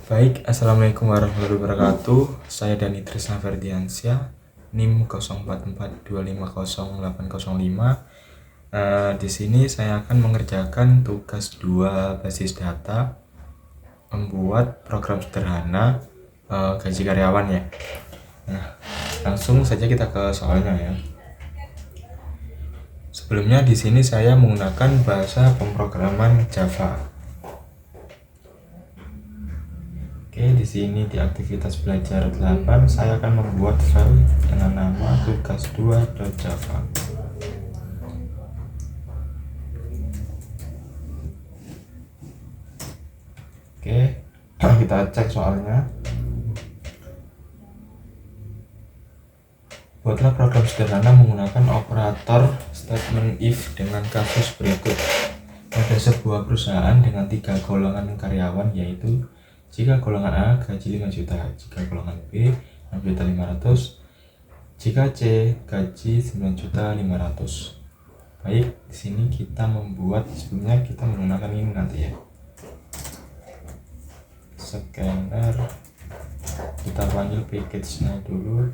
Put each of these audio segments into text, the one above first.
Baik, Assalamualaikum warahmatullahi wabarakatuh. Saya Dani Trisna Ferdiansyah, NIM 0442500805. Di sini saya akan mengerjakan tugas 2 basis data, membuat program sederhana gaji karyawan ya. Nah, langsung saja kita ke soalnya ya. Sebelumnya di sini saya menggunakan bahasa pemrograman Java. Oke, di sini di aktivitas belajar 8 saya akan membuat file dengan nama tugas2.java. Oke, kita cek soalnya. Buatlah program sederhana menggunakan operator statement if dengan kasus berikut. Pada sebuah perusahaan dengan 3 golongan karyawan, yaitu jika golongan A gaji 5 juta, jika golongan B 6.500.000, jika C gaji 9.500.000. Baik, di sini kita membuat, sebelumnya kita menggunakan ini nanti ya. Scanner, kita panggil package-nya dulu.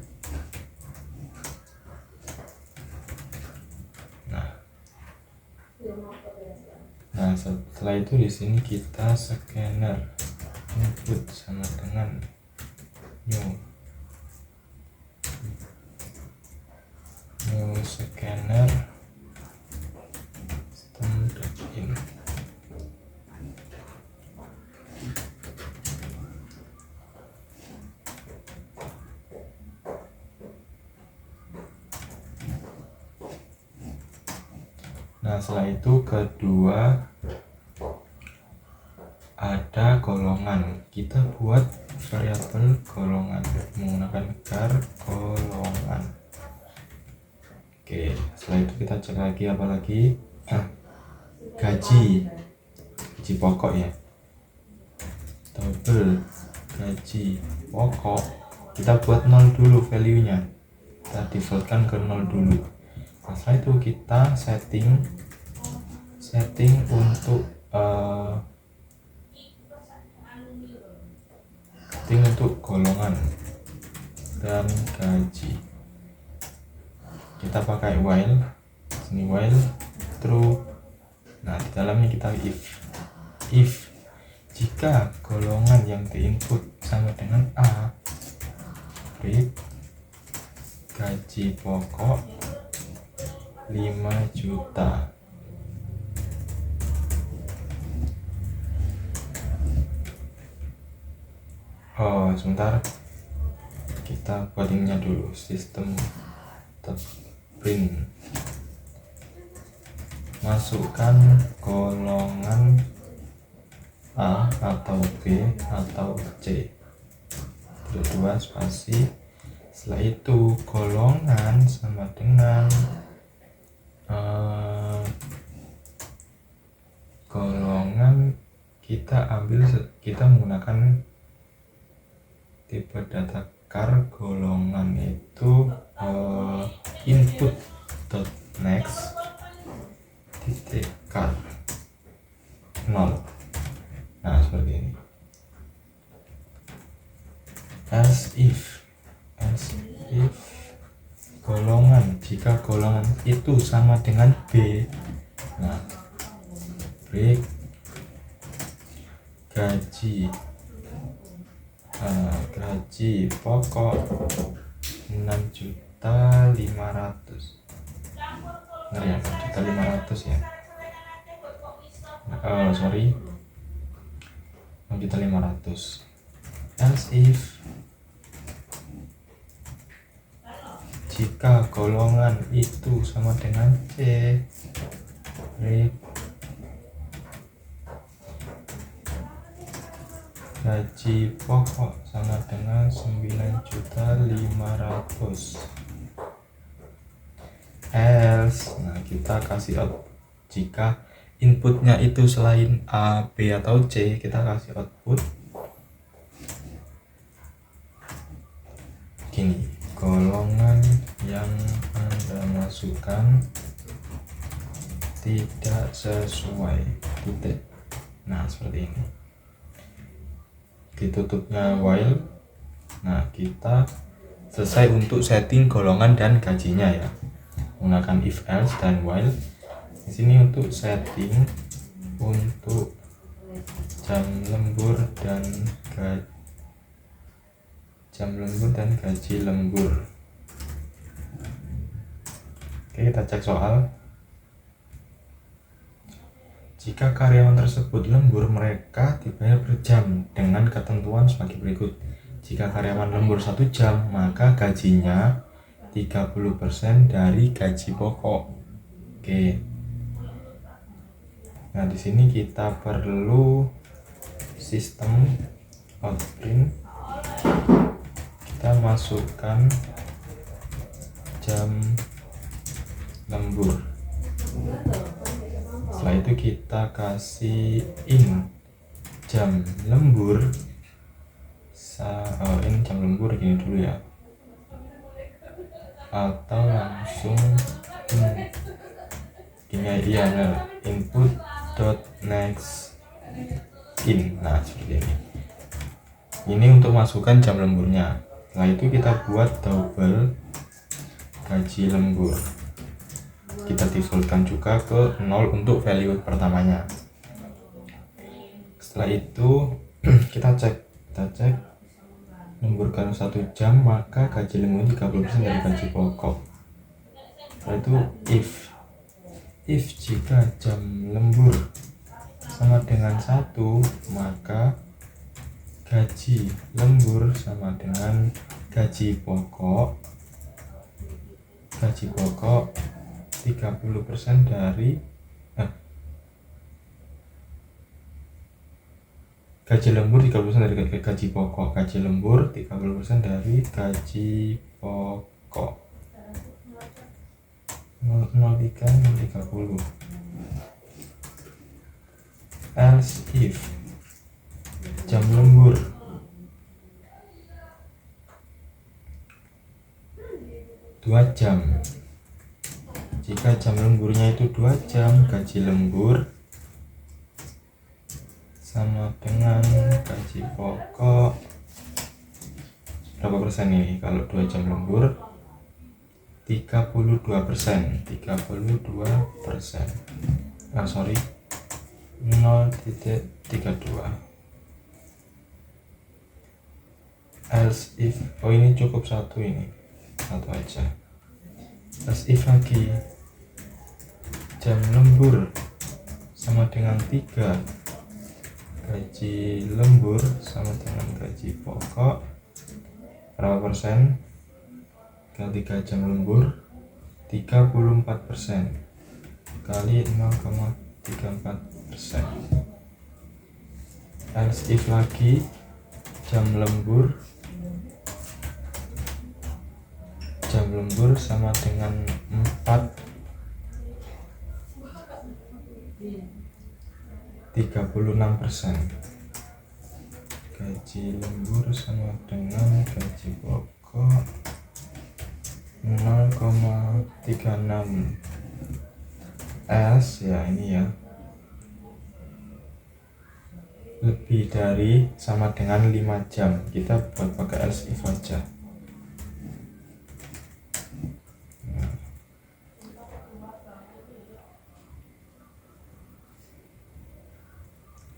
Nah, setelah itu di sini kita scanner input sama dengan new scanner system.in. Nah, setelah itu kedua ada golongan, kita buat variabel golongan menggunakan char golongan. Oke, setelah itu kita cek lagi apa lagi, gaji pokok ya, double gaji pokok, kita buat 0 dulu value nya, kita defaultkan ke 0 dulu. Nah, setelah itu kita setting untuk golongan dan gaji. Kita pakai while, sini while true. Nah, di dalamnya kita if jika golongan yang diinput sama dengan A, print gaji pokok 5 juta. Oh, sebentar, kita codingnya dulu. Sistem print, masukkan golongan A atau B atau C, kedua spasi. Setelah itu golongan sama dengan golongan, kita menggunakan tipe data char golongan itu input next titik char 0. Nah, seperti ini. As if golongan, jika golongan itu sama dengan B, nah break gaji pokok 6.500.000. Benar ya, 6.500.000 ya. Sorry, 6.500.000. As if jika golongan itu sama dengan C, break gaji pokok sama dengan 9.500.000. Else, nah kita kasih out, jika inputnya itu selain A, B atau C, kita kasih output gini, golongan yang Anda masukkan tidak sesuai titik. Nah, seperti ini. ditutupnya while. Nah, kita selesai untuk setting golongan dan gajinya ya, menggunakan if else dan while. Di sini untuk setting untuk jam lembur dan gaji lembur. Oke, kita cek soal. Jika karyawan tersebut lembur, mereka dibayar per jam dengan ketentuan sebagai berikut. Jika karyawan lembur 1 jam, maka gajinya 30% dari gaji pokok. Oke. Nah, di sini kita perlu sistem outprint. Kita masukkan jam lembur. Setelah itu kita kasih in jam lembur. In jam lembur gini dulu ya, atau langsung gini ya, input dot next in. Nah, seperti ini untuk masukkan jam lemburnya. Setelah itu kita buat double gaji lembur, kita defaultkan juga ke 0 untuk value pertamanya. Setelah itu kita cek lembur kalau 1 jam, maka gaji lembur 30% dari gaji pokok. Setelah itu if jika jam lembur sama dengan 1, maka gaji lembur sama dengan gaji pokok 30% dari gaji lembur 30% dari gaji pokok. Gaji lembur 30% dari gaji pokok. 0,30. Else if jam lembur dua jam. Jika jam lemburnya itu 2 jam, gaji lembur sama dengan gaji pokok berapa persen ini? Kalau 2 jam lembur 32%. 0,32. Else if, ini cukup satu aja. Else if lagi jam lembur sama dengan 3, gaji lembur sama dengan gaji pokok berapa persen? Kali 3 jam lembur 34% kali 0,34%. Else if lagi jam lembur sama dengan 4, 36%. Gaji lembur sama dengan gaji pokok 0,36. Else ya, ini ya, lebih dari sama dengan 5 jam. Kita buat pakai else if aja.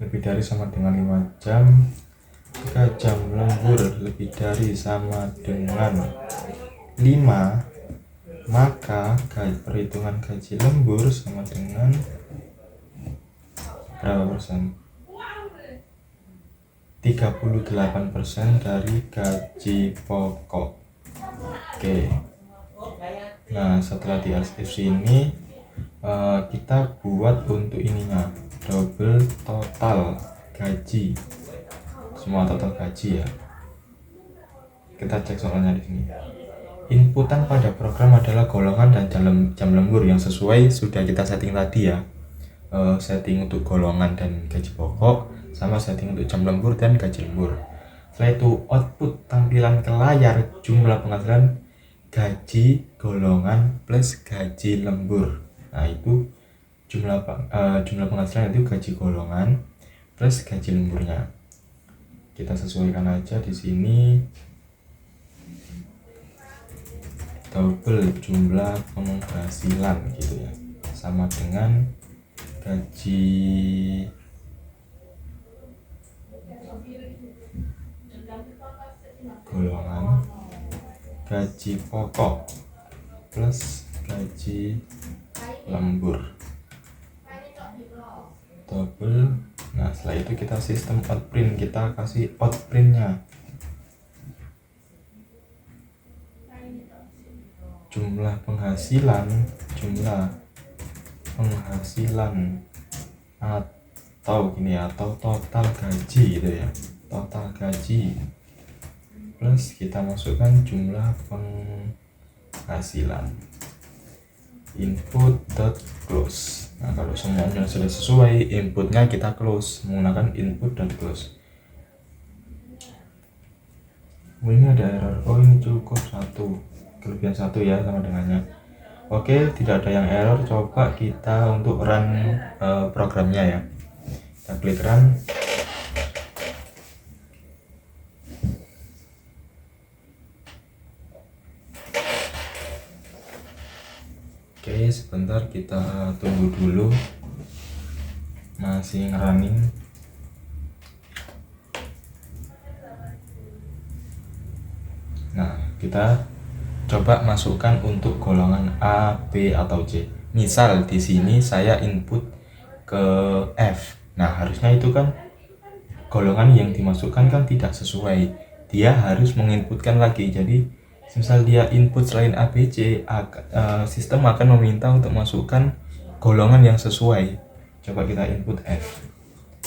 Lebih dari sama dengan 5 jam. Jika jam lembur lebih dari sama dengan 5, maka perhitungan gaji lembur sama dengan berapa persen? 38% dari gaji pokok. Oke. Nah, setelah di else if ini kita buat untuk ininya double total gaji, semua total gaji ya. Kita cek soalnya di sini. Inputan pada program adalah golongan dan jam lembur yang sesuai sudah kita setting tadi ya. Setting untuk golongan dan gaji pokok sama setting untuk jam lembur dan gaji lembur. Setelah itu output tampilan ke layar jumlah penghasilan gaji golongan plus gaji lembur. Nah, itu jumlah penghasilan itu gaji golongan plus gaji lemburnya. kita sesuaikan aja di sini. Double jumlah penghasilan gitu ya, sama dengan gaji golongan gaji pokok plus gaji lembur double. Nah setelah itu kita sistem outprint, kita kasih outprintnya jumlah penghasilan atau gini, atau total gaji gitu ya, total gaji plus kita masukkan jumlah penghasilan input dot close. Nah kalau semuanya sudah sesuai, inputnya kita close menggunakan input dot close. Ini ada error, oh ini cukup satu, kelebihan satu ya sama dengannya. Oke, tidak ada yang error. Coba kita untuk run programnya ya, kita klik run. Oke, sebentar kita tunggu dulu, masih running. Nah, kita coba masukkan untuk golongan A, B atau C. Misal di sini saya input ke F. Nah, harusnya itu kan golongan yang dimasukkan kan tidak sesuai. Dia harus menginputkan lagi. Jadi, misal dia input selain A, B, C, sistem akan meminta untuk masukkan golongan yang sesuai. Coba kita input F.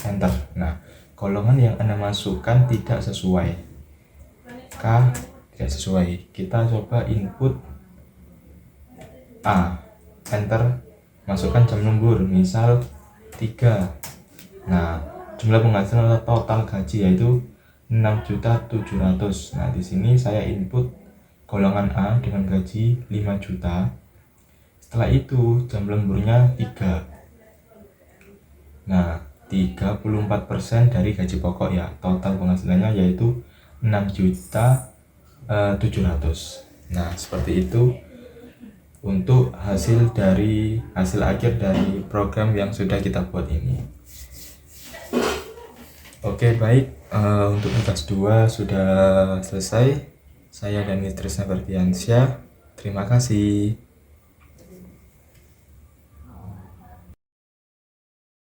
Enter. Nah, golongan yang Anda masukkan tidak sesuai. K tidak sesuai. Kita coba input A, enter, masukkan jam lembur misal 3. Nah jumlah penghasilan atau total gaji yaitu 6.700.000. Nah di sini saya input golongan A dengan gaji 5 juta. Setelah itu jam lemburnya 3. Nah 34% dari gaji pokok ya, total penghasilannya yaitu 6.700.000. Nah seperti itu untuk hasil akhir dari program yang sudah kita buat ini. Oke baik, untuk tugas 2 sudah selesai. Saya dan Trisna Ferdiansyah, terima kasih.